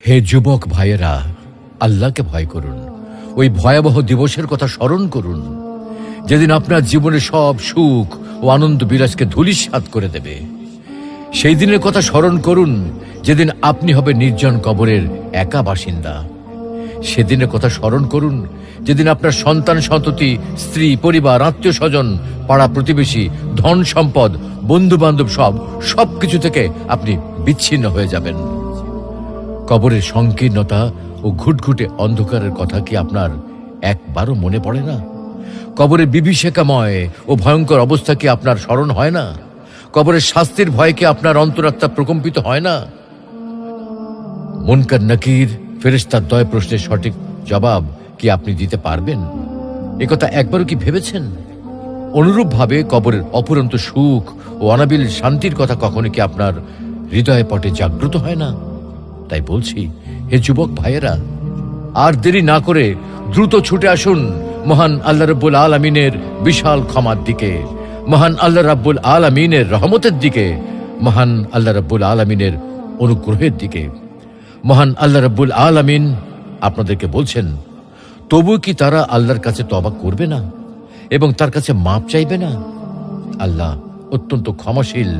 হে যুবক ভাইয়েরা, আল্লাহকে ভয় করুন। ওই ভয়াবহ দিবসের কথা স্মরণ করুন, যেদিন আপনার জীবনে সব সুখ ও আনন্দ বিলাসকে ধূলিসাৎ করে দেবে। সেই দিনের কথা স্মরণ করুন, যেদিন আপনি হবে নির্জন কবরের একা বাসিন্দা। সেদিনের কথা স্মরণ করুন, যেদিন আপনার সন্তান সন্ততি, স্ত্রী, পরিবার, আত্মীয় স্বজন, পাড়া প্রতিবেশী, ধন সম্পদ, বন্ধু বান্ধব সবকিছু থেকে আপনি বিচ্ছিন্ন হয়ে যাবেন। কবরের সংকীর্ণতা ও ঘুটঘুটে অন্ধকারের কথা কি আপনার একবারও মনে পড়ে না? কবরের বিভীষিকাময় ও ভয়ঙ্কর অবস্থা কি আপনার স্মরণ হয় না? কবরের শাস্তির ভয় কি আপনার অন্তরাত্মা প্রকম্পিত হয় না? মুনকার নাকির ফেরেশতার দয় প্রশ্নের সঠিক জবাব কি আপনি দিতে পারবেন? একথা একবারও কি ভেবেছেন? অনুরূপভাবে কবরের অপুরন্ত সুখ ও অনাবিল শান্তির কথা কখনো কি আপনার হৃদয় পটে জাগ্রত হয় না? তাই বলছি, হে যুবক ভাইয়েরা, আর দেরি না করে দ্রুত ছুটে আসুন মহান আল্লাহ রাব্বুল আলামিনের বিশাল ক্ষমার দিকে, মহান আল্লাহ রাব্বুল আলামিনের রহমতের দিকে, মহান আল্লাহ রাব্বুল আলামিনের অনুগ্রহের দিকে। মহান আল্লাহ রাব্বুল আলামিন আপনাদেরকে বলছেন, তবু কি তারা আল্লাহর কাছে তওবা করবে না এবং তার কাছে মাপ চাইবে না? আল্লাহ অত্যন্ত ক্ষমাশীল,